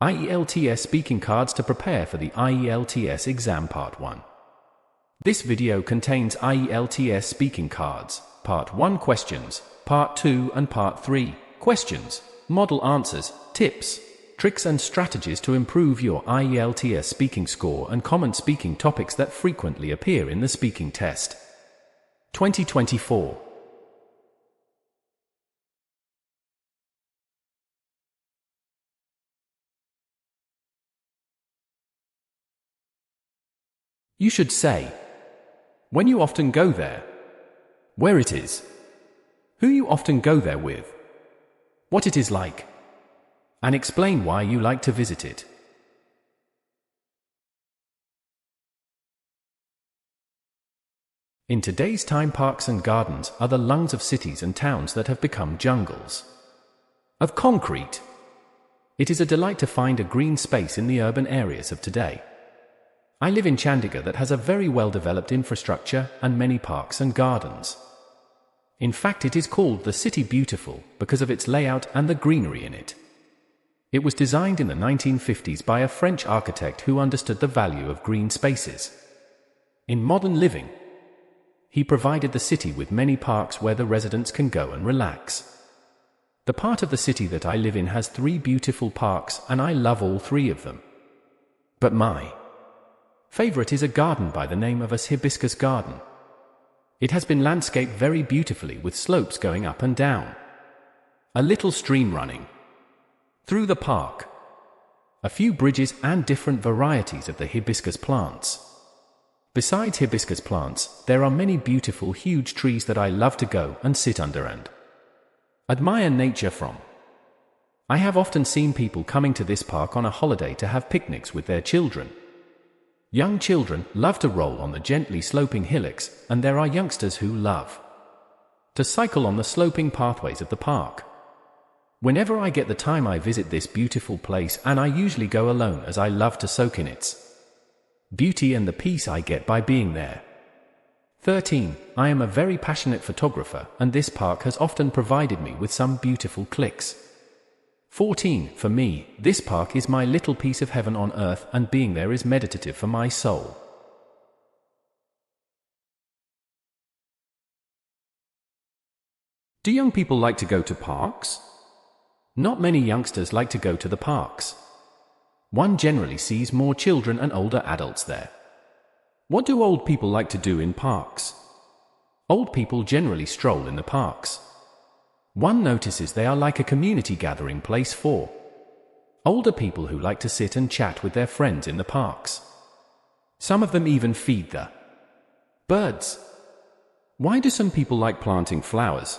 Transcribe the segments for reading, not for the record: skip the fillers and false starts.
IELTS speaking cards to prepare for the IELTS exam Part 1. This video contains IELTS speaking cards, Part 1 questions, Part 2 and Part 3 questions, model answers, tips, tricks and strategies to improve your IELTS speaking score and common speaking topics that frequently appear in the speaking test. 2024. You should say when you often go there, where it is, who you often go there with, what it is like, and explain why you like to visit it. In today's time, parks and gardens are the lungs of cities and towns that have become jungles of concrete. It is a delight to find a green space in the urban areas of today. I live in Chandigarh that has a very well-developed infrastructure and many parks and gardens. In fact, it is called the City Beautiful because of its layout and the greenery in it. It was designed in the 1950s by a French architect who understood the value of green spaces. In modern living, he provided the city with many parks where the residents can go and relax. The part of the city that I live in has 3 beautiful parks, and I love all 3 of them. But my favorite is a garden by the name of a hibiscus garden. It has been landscaped very beautifully with slopes going up and down, a little stream running through the park, a few bridges and different varieties of the hibiscus plants. Besides hibiscus plants, there are many beautiful huge trees that I love to go and sit under and admire nature from. I have often seen people coming to this park on a holiday to have picnics with their children. Young children love to roll on the gently sloping hillocks, and there are youngsters who love to cycle on the sloping pathways of the park. Whenever I get the time, I visit this beautiful place, and I usually go alone as I love to soak in its beauty and the peace I get by being there. 13. I am a very passionate photographer, and this park has often provided me with some beautiful clicks. 14. For me, this park is my little piece of heaven on earth, and being there is meditative for my soul. Do young people like to go to parks? Not many youngsters like to go to the parks. One generally sees more children and older adults there. What do old people like to do in parks? Old people generally stroll in the parks. One notices they are like a community gathering place for older people who like to sit and chat with their friends in the parks. Some of them even feed the birds. Why do some people like planting flowers?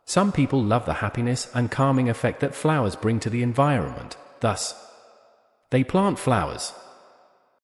Some people love the happiness and calming effect that flowers bring to the environment. Thus, they plant flowers.